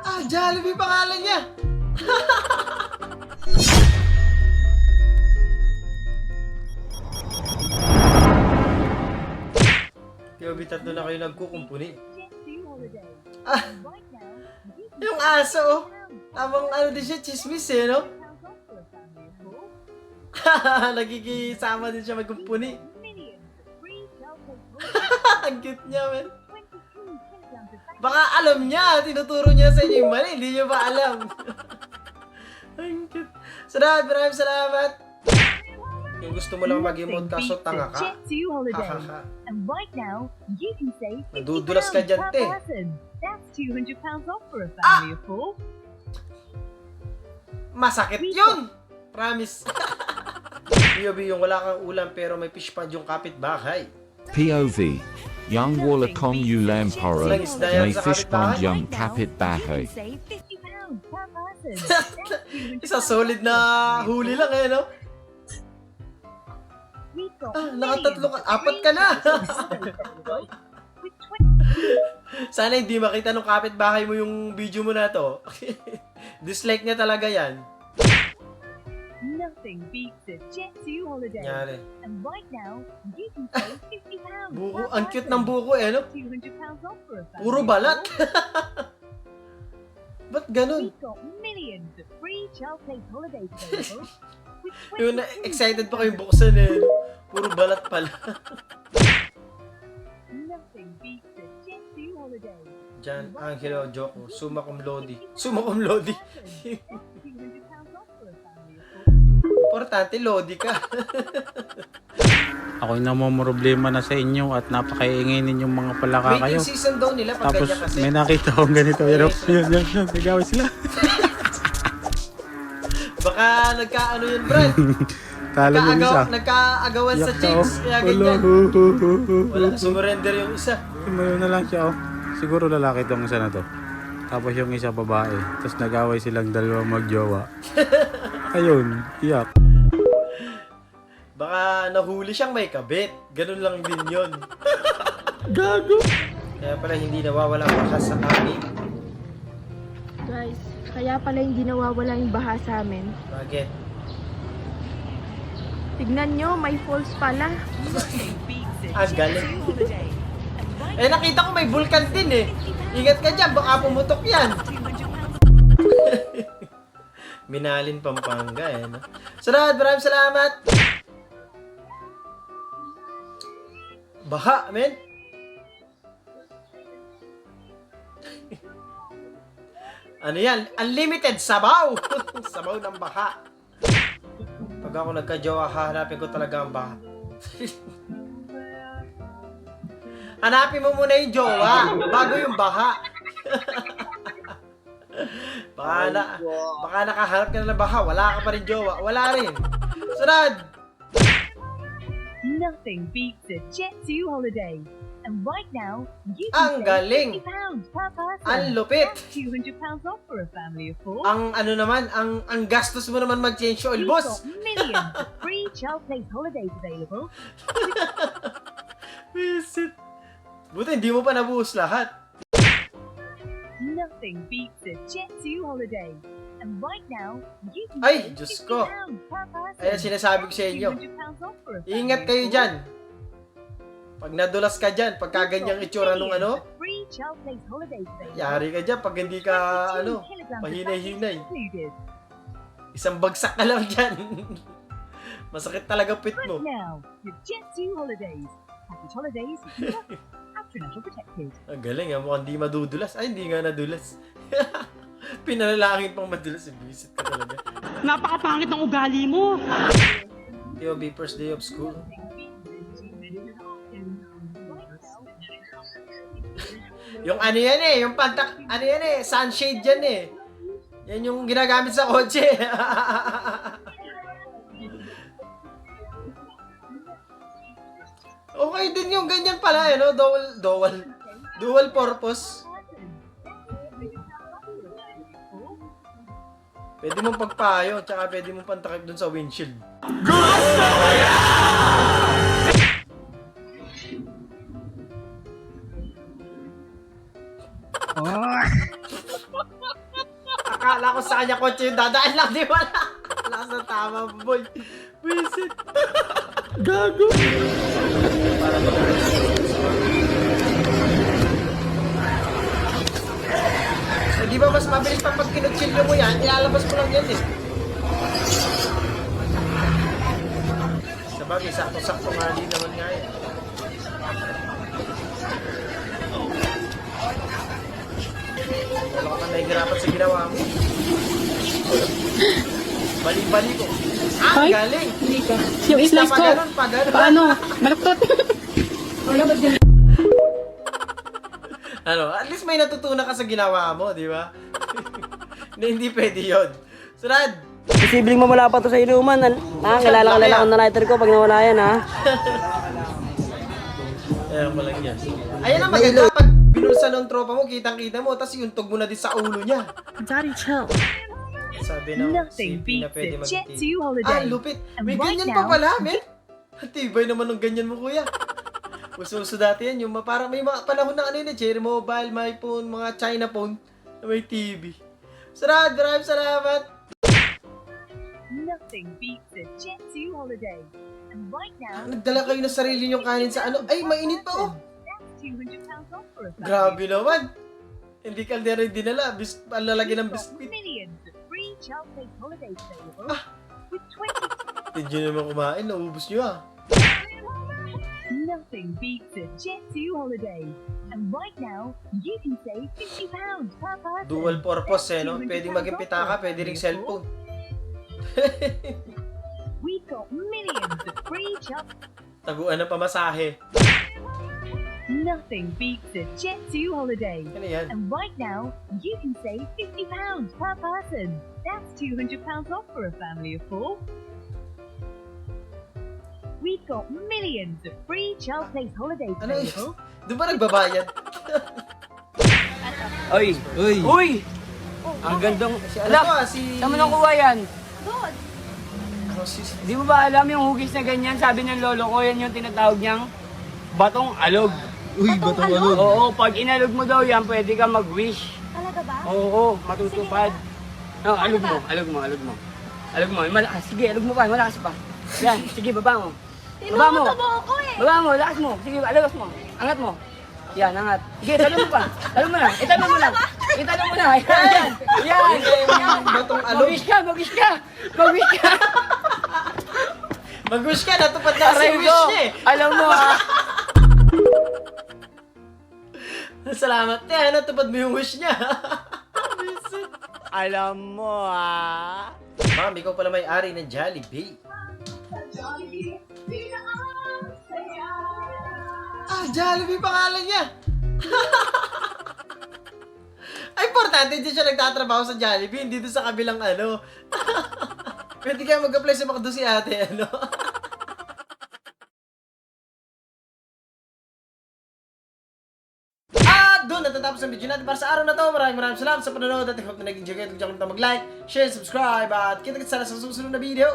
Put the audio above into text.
Ah, Jollibee pangalan niya. POV, tatlo na kayo nagkukumpuni. Ah, yung aso, oh. Tamang ano din siya, chismis eh, no? Nagkikisama din siya magkumpuni. Ang cute niya, man. Baka alam niya, tinuturo niya sa inyo yung mali, hindi niyo ba alam? Ang cute. Maraming salamat. Yung gusto mo lang mag-emote kaso tanga ka. Hahaha. Nadudulas ka dyan, te. Masakit yun! Promise. POV, yung wala kang ulam pero may fish pond yung kapitbahay. POV. Young Wallacom Ulam Poro may fish pond yung kapitbahay. Isa solid na huli lang eh, no? Ah, nakatatlo ka. Apat ka na. Sana hindi makita nung kapitbahay mo yung video mo na to. Dislike niya talaga yan. Nothing beats a Jet2 holiday. Nyari. And right now, you can save £50 Buko, per ang cute person. ng buko eh, no? £200 off for a family. Puro balat. Ba't ganun? We've got millions of free child play holidays available. with Yung 22 excited pa kayong buksan eh. Puro balat pala. Nothing beats a Jet2 holiday. Jan Angelo Joko. Summa cum laude. Summa cum laude. £200 off for a family of 4. Importante, lodi ka. Ako'y namomroblema na sa inyo at napakaingay ninyong mga palaka kayo. Waiting season daw nila pag Tapos ganyan kasi. may nakita akong ganito. Yan, nagawin sila. Baka nagkaano yun, Brad. Talo yung isa. Nagkaagawan sa Yak chicks. ako. Kaya Wala, ganyan. Wala, sumurrender yung isa. Tumayo na lang siya, oh. Siguro lalaki tong isa na to. Tapos yung isa babae. Tapos nag-away silang dalawang magjowa. Ayun, iyak. Baka nahuli siyang may kabit. Ganun lang din yun. Gago. Kaya pala hindi nawawala bakas sa amin. Guys, kaya pala hindi nawawala yung baha sa amin. Bakit? Tignan nyo, may falls pala. Ang galing. Eh, nakita ko may vulkan din eh. Ingat ka dyan, baka pumutok yan. Minalin Pampanga eh. No? Sunod, maraming salamat. Baha, men. Ano yan? Unlimited sabaw. Sabaw ng baha. Pag ako nagka-jowa, hahanapin ko talaga ang baha. Hanapin mo muna yung jowa bago yung baha. Baka nakahanap ka na ng baha, wala ka pa rin jowa. Wala rin. Sunod! Nothing beats a Jet2 holiday. And right now, you Ang can galing. save £50 per person. Ang lupit. That's £200 off for a family of 4. Ang ano naman, ang gastos mo naman mag-change oil, We've boss. got millions of free child play holidays available. Visit. Buti hindi mo pa nabuhos lahat. Nothing beats a Jet2 holiday. And right now, you can Ay, save Diyos ko. £50 per person. Ayan, sinasabi ko sa inyo. £200 off for a family Ingat of kayo 4. dyan. Pag nadulas ka dyan, pagka ganyang itsura nung ano, Free child play holidays available. yari ka dyan pag hindi ka, 22 ano, kilograms of mahinay-hinay. baggage included. Isang bagsak ka lang dyan. Masakit talaga pit Right mo. now, with Jet2 holidays. Package holidays, astronaut protected. Ang galing ah, mukhang di madudulas. Ay, hindi nga nadulas. Pinalalangin pang madulas. Visit ka talaga. Napakapangit ng ugali mo. POV first day of school. Yung ano yan eh, yung ano yan eh, sunshade yan eh. Yan yung ginagamit sa kotse. Okay din yung ganyan pala eh, no? Dual purpose. Pwede mong pagpayo, tsaka pwede mong pantakip dun sa windshield. Akala ko sa kanya kotse yung dadaan lang, di ba? Lakas na tama, boy. Wisit. Gago. Para di ba mas mabilis pa pag kinutsilyo mo yan, ilalabas mo lang yan eh. Sabagay, sakto-sakto nga din naman nga yan. Wala ka pa nahihirapan sa ginawa mo. Bali-bali ko. Ah, Ay. galing! Yung slice ko. Paganon. Paano? Malaktot. Ano, at least may natutunan ka sa ginawa mo, di ba? Hindi pwede yun. Sunod! Posibleng mamala pa to sa inuman. Ngalala ko na lighter ko pag nawala yan, ha? Ayan pa lang yan. Ayan ang maganda pag binulsa ng tropa mo, kitang-kita mo, tapos yuntog mo na din sa ulo niya. Daddy, chill. Sabi ng Nothing CP na beats pwede a Jet mag-TV. 2 holiday. Ah, lupit. May And right ganyan pa now- pala, men. Tibay naman ng ganyan mo, kuya. Uso-uso dati yan, yung parang may mga panahon na ano yun, cherry mobile, my phone, mga China phone, na may TV. Sarad, maraming salamat. Nothing beats a Jet 2 holiday. And right now, Nagdala kayo ng sarili yung kanin sa ano. Ay, mainit pa oh. that's £200 off for a family. Grabe naman. Hindi kaldero yung dinala. Ang lalagyan ng We've got biscuit. millions of free child paid holidays available with 20. Hindi nyo naman kumain. Naubos nyo ah. Nothing beats a Jet 2 holiday. And right now, you can save £50 per person. Dual purpose eh, no? Pwedeng maging pitaka, pwede ring cellphone. We've got millions of free child. Taguan ng pamasahe. Nothing beats a Jet 2 holiday. Ano yan? And right now, you can save £50 per person. That's £200 off for a family of 4. We've got millions of free child place holidays Ano yun? available. Doon ba nagbabayad? Uy! Uy! Uy! Ang gandang... Si ano to ah? Si... Saan mo nakuha yan? Ano, Di mo ba alam yung hugis na ganyan? Sabi ng lolo ko, yan yung tinatawag niyang batong alog. Uy, batong alog. Oo, pag inalog mo daw yan, pwede ka mag-wish. Talaga ba? Oo, matutupad. No, alog mo, alog mo, alog mo. Alog mo, malakas. Sige, alog mo pa, malakas pa. Yan, sige, baba mo. Baba mo. ako eh. Baba mo, lakas mo. Sige, alagos mo. Angat mo. Yan, angat. Sige, talon mo pa. Talon mo na. Italon mo na. Italon mo na. Yan, yan. Yan. Batong alog. Mag-wish ka, mag-wish ka. Mag-wish ka. Mag-wish ka, natupad na kasi Aray wish ko. niya eh. Alam mo ah. Salamat niya, natupad mo yung wish niya. Alam mo ah. Ma'am, ikaw pala may-ari ng Jollibee. Ah, Jollibee pangalan niya. Ay, importante hindi siya nagtatrabaho sa Jollibee, hindi doon sa kabilang ano. Pwede kaya mag-apply sa McDo si ate, ano. At doon natatapos ang video natin para sa araw na to. Maraming salamat sa panonood at I hope na nag-enjoy kayo. Huwag mag-like, share, subscribe at kita-kits sana sa susunod na video.